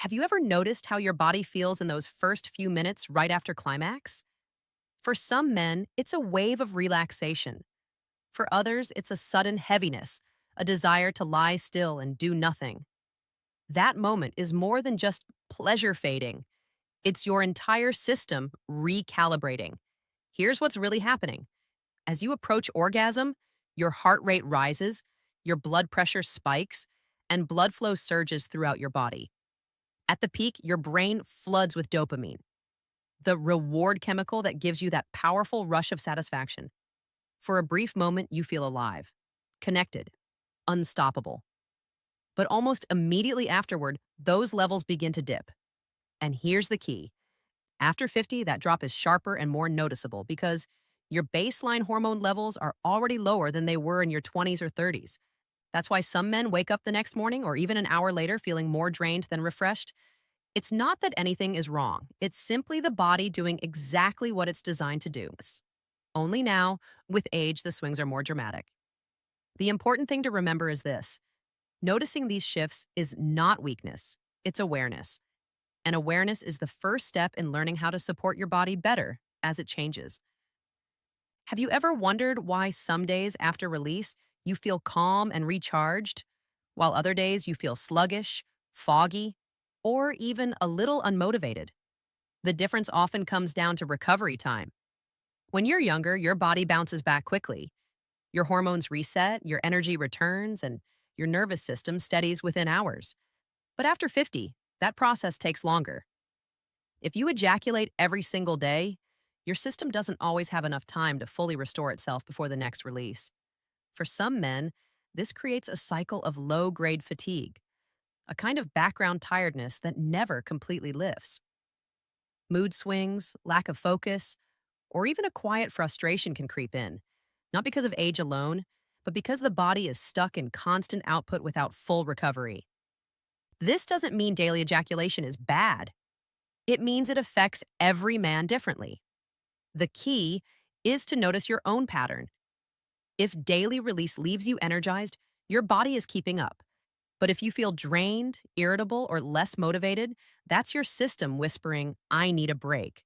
Have you ever noticed how your body feels in those first few minutes right after climax? For some men, it's a wave of relaxation. For others, it's a sudden heaviness, a desire to lie still and do nothing. That moment is more than just pleasure fading, it's your entire system recalibrating. Here's what's really happening. As you approach orgasm, your heart rate rises, your blood pressure spikes, and blood flow surges throughout your body. At the peak, your brain floods with dopamine, the reward chemical that gives you that powerful rush of satisfaction. For a brief moment, you feel alive, connected, unstoppable. But almost immediately afterward, those levels begin to dip. And here's the key. After 50, that drop is sharper and more noticeable because your baseline hormone levels are already lower than they were in your 20s or 30s. That's why some men wake up the next morning or even an hour later feeling more drained than refreshed. It's not that anything is wrong. It's simply the body doing exactly what it's designed to do. Only now, with age, the swings are more dramatic. The important thing to remember is this. Noticing these shifts is not weakness, it's awareness. And awareness is the first step in learning how to support your body better as it changes. Have you ever wondered why some days after release you feel calm and recharged, while other days you feel sluggish, foggy, or even a little unmotivated? The difference often comes down to recovery time. When you're younger, your body bounces back quickly. Your hormones reset, your energy returns, and your nervous system steadies within hours. But after 50, that process takes longer. If you ejaculate every single day, your system doesn't always have enough time to fully restore itself before the next release. For some men, this creates a cycle of low-grade fatigue, a kind of background tiredness that never completely lifts. Mood swings, lack of focus, or even a quiet frustration can creep in, not because of age alone, but because the body is stuck in constant output without full recovery. This doesn't mean daily ejaculation is bad. It means it affects every man differently. The key is to notice your own pattern. If daily release leaves you energized, your body is keeping up. But if you feel drained, irritable, or less motivated, that's your system whispering, I need a break.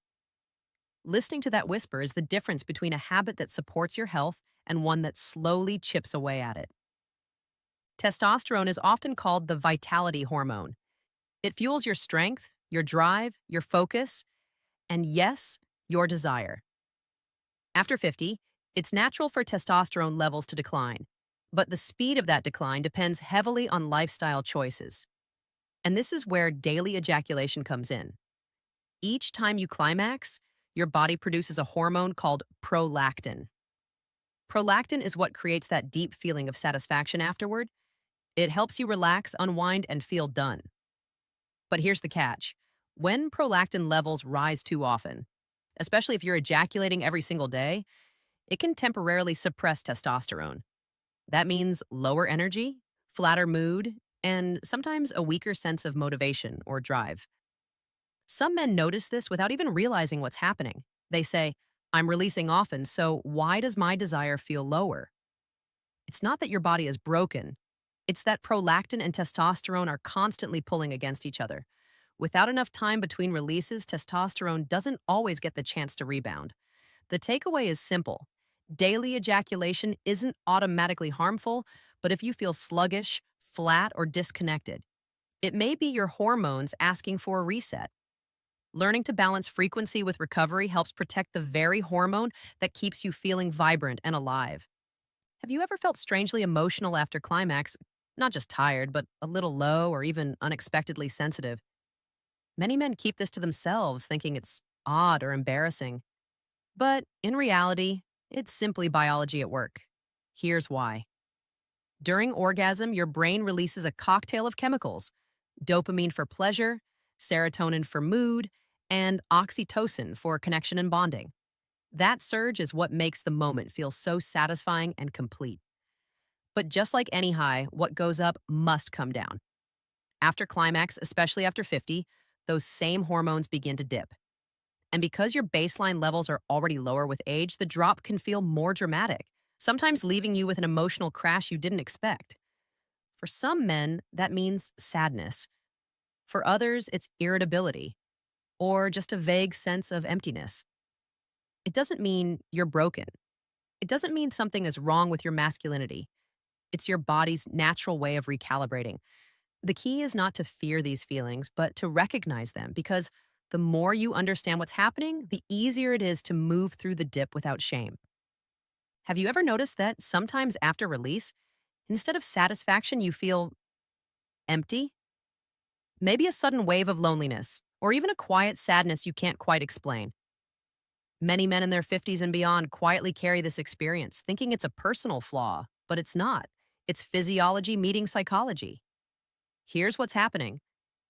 Listening to that whisper is the difference between a habit that supports your health and one that slowly chips away at it. Testosterone is often called the vitality hormone. It fuels your strength, your drive, your focus, and yes, your desire. After 50, it's natural for testosterone levels to decline, but the speed of that decline depends heavily on lifestyle choices. And this is where daily ejaculation comes in. Each time you climax, your body produces a hormone called prolactin. Prolactin is what creates that deep feeling of satisfaction afterward. It helps you relax, unwind, and feel done. But here's the catch. When prolactin levels rise too often, especially if you're ejaculating every single day, it can temporarily suppress testosterone. That means lower energy, flatter mood, and sometimes a weaker sense of motivation or drive. Some men notice this without even realizing what's happening. They say, I'm releasing often, so why does my desire feel lower? It's not that your body is broken. It's that prolactin and testosterone are constantly pulling against each other. Without enough time between releases, testosterone doesn't always get the chance to rebound. The takeaway is simple. Daily ejaculation isn't automatically harmful, but if you feel sluggish, flat, or disconnected, it may be your hormones asking for a reset. Learning to balance frequency with recovery helps protect the very hormone that keeps you feeling vibrant and alive. Have you ever felt strangely emotional after climax? Not just tired, but a little low or even unexpectedly sensitive. Many men keep this to themselves, thinking it's odd or embarrassing. But in reality, it's simply biology at work. Here's why. During orgasm, your brain releases a cocktail of chemicals: dopamine for pleasure, serotonin for mood, and oxytocin for connection and bonding. That surge is what makes the moment feel so satisfying and complete. But just like any high, what goes up must come down. After climax, especially after 50, those same hormones begin to dip. And because your baseline levels are already lower with age, the drop can feel more dramatic, sometimes leaving you with an emotional crash you didn't expect. For some men, that means sadness. For others, it's irritability or just a vague sense of emptiness. It doesn't mean you're broken. It doesn't mean something is wrong with your masculinity. It's your body's natural way of recalibrating. The key is not to fear these feelings, but to recognize them because the more you understand what's happening, the easier it is to move through the dip without shame. Have you ever noticed that sometimes after release, instead of satisfaction, you feel empty? Maybe a sudden wave of loneliness, or even a quiet sadness you can't quite explain. Many men in their 50s and beyond quietly carry this experience, thinking it's a personal flaw, but it's not. It's physiology meeting psychology. Here's what's happening.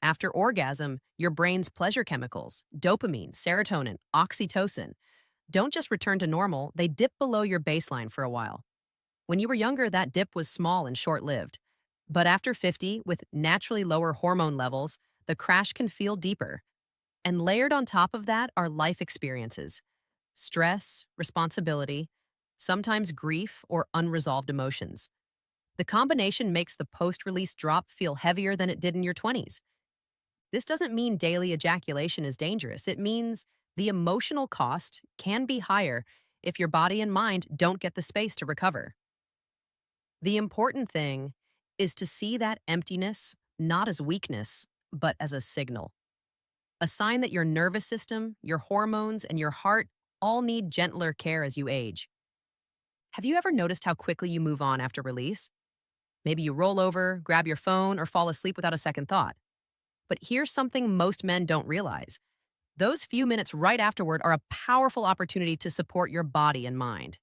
After orgasm, your brain's pleasure chemicals, dopamine, serotonin, oxytocin, don't just return to normal, they dip below your baseline for a while. When you were younger, that dip was small and short lived. But after 50, with naturally lower hormone levels, the crash can feel deeper. And layered on top of that are life experiences stress, responsibility, sometimes grief or unresolved emotions. The combination makes the post release drop feel heavier than it did in your 20s. This doesn't mean daily ejaculation is dangerous. It means the emotional cost can be higher if your body and mind don't get the space to recover. The important thing is to see that emptiness not as weakness, but as a signal. A sign that your nervous system, your hormones, and your heart all need gentler care as you age. Have you ever noticed how quickly you move on after release? Maybe you roll over, grab your phone, or fall asleep without a second thought. But here's something most men don't realize. Those few minutes right afterward are a powerful opportunity to support your body and mind.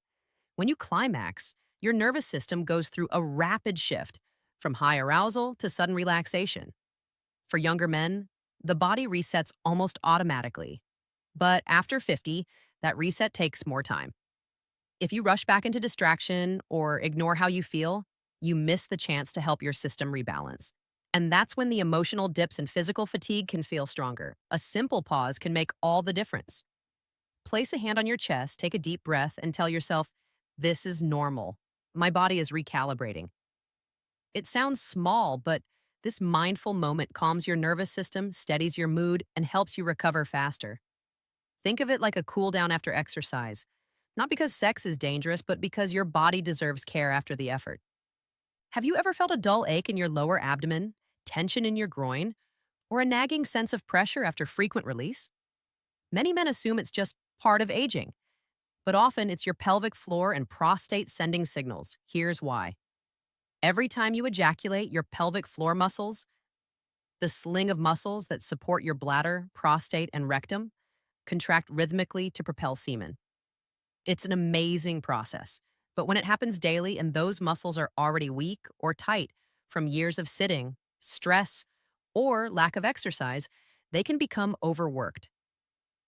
When you climax, your nervous system goes through a rapid shift from high arousal to sudden relaxation. For younger men, the body resets almost automatically. But after 50, that reset takes more time. If you rush back into distraction or ignore how you feel, you miss the chance to help your system rebalance. And that's when the emotional dips and physical fatigue can feel stronger. A simple pause can make all the difference. Place a hand on your chest, take a deep breath, and tell yourself, this is normal. My body is recalibrating. It sounds small, but this mindful moment calms your nervous system, steadies your mood, and helps you recover faster. Think of it like a cool down after exercise. Not because sex is dangerous, but because your body deserves care after the effort. Have you ever felt a dull ache in your lower abdomen, tension in your groin, or a nagging sense of pressure after frequent release? Many men assume it's just part of aging, but often it's your pelvic floor and prostate sending signals. Here's why. Every time you ejaculate, your pelvic floor muscles, the sling of muscles that support your bladder, prostate, and rectum, contract rhythmically to propel semen. It's an amazing process, but when it happens daily and those muscles are already weak or tight from years of sitting, stress, or lack of exercise, they can become overworked.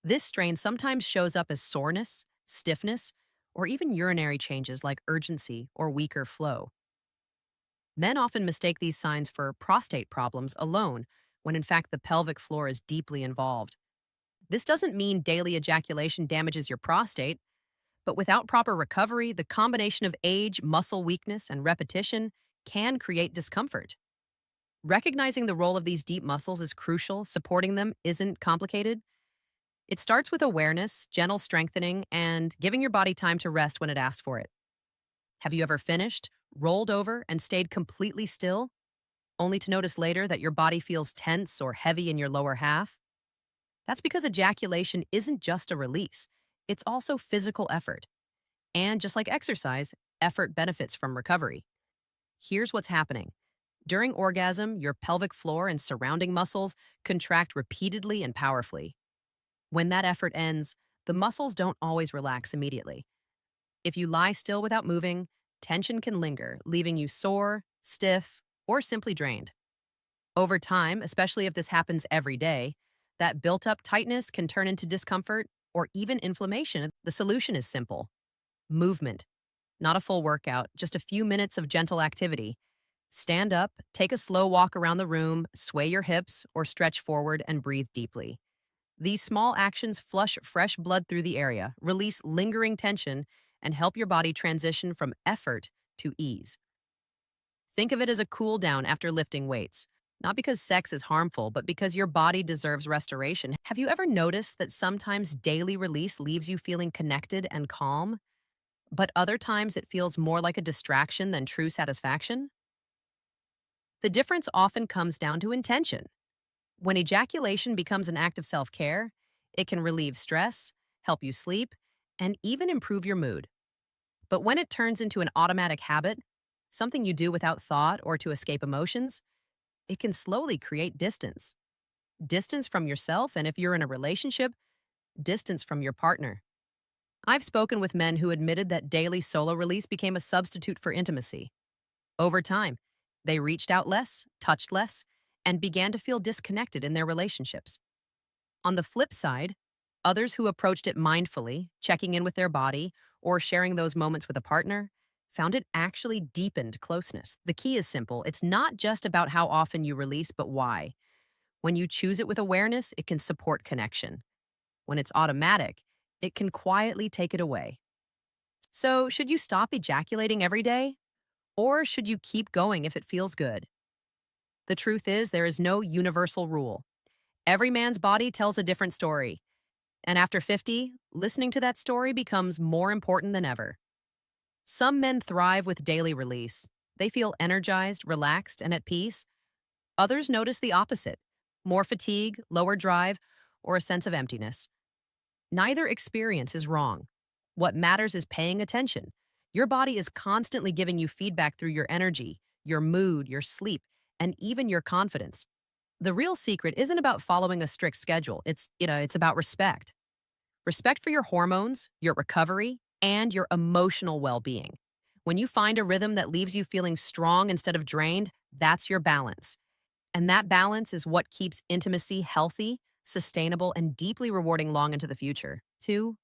This strain sometimes shows up as soreness, stiffness, or even urinary changes like urgency or weaker flow. Men often mistake these signs for prostate problems alone, when in fact the pelvic floor is deeply involved. This doesn't mean daily ejaculation damages your prostate, but without proper recovery, the combination of age, muscle weakness, and repetition can create discomfort. Recognizing the role of these deep muscles is crucial. Supporting them isn't complicated. It starts with awareness, gentle strengthening, and giving your body time to rest when it asks for it. Have you ever finished, rolled over, and stayed completely still, only to notice later that your body feels tense or heavy in your lower half? That's because ejaculation isn't just a release, it's also physical effort. And just like exercise, effort benefits from recovery. Here's what's happening. During orgasm, your pelvic floor and surrounding muscles contract repeatedly and powerfully. When that effort ends, the muscles don't always relax immediately. If you lie still without moving, tension can linger, leaving you sore, stiff, or simply drained. Over time, especially if this happens every day, that built-up tightness can turn into discomfort or even inflammation. The solution is simple. Movement. Not a full workout, just a few minutes of gentle activity. Stand up, take a slow walk around the room, sway your hips, or stretch forward and breathe deeply. These small actions flush fresh blood through the area, release lingering tension, and help your body transition from effort to ease. Think of it as a cool down after lifting weights, Not because sex is harmful, but because your body deserves restoration. Have you ever noticed that sometimes daily release leaves you feeling connected and calm, but other times it feels more like a distraction than true satisfaction? The difference often comes down to intention. When ejaculation becomes an act of self care, it can relieve stress, help you sleep, and even improve your mood. But when it turns into an automatic habit, something you do without thought or to escape emotions, it can slowly create distance. Distance from yourself, and if you're in a relationship, distance from your partner. I've spoken with men who admitted that daily solo release became a substitute for intimacy. Over time, they reached out less, touched less, and began to feel disconnected in their relationships. On the flip side, others who approached it mindfully, checking in with their body, or sharing those moments with a partner, found it actually deepened closeness. The key is simple. It's not just about how often you release, but why. When you choose it with awareness, it can support connection. When it's automatic, it can quietly take it away. So, should you stop ejaculating every day? Or should you keep going if it feels good? The truth is, there is no universal rule. Every man's body tells a different story. And after 50, listening to that story becomes more important than ever. Some men thrive with daily release. They feel energized, relaxed, and at peace. Others notice the opposite: more fatigue, lower drive, or a sense of emptiness. Neither experience is wrong. What matters is paying attention. Your body is constantly giving you feedback through your energy, your mood, your sleep, and even your confidence. The real secret isn't about following a strict schedule. It's about respect. Respect for your hormones, your recovery, and your emotional well-being. When you find a rhythm that leaves you feeling strong instead of drained, that's your balance. And that balance is what keeps intimacy healthy, sustainable, and deeply rewarding long into the future. 2.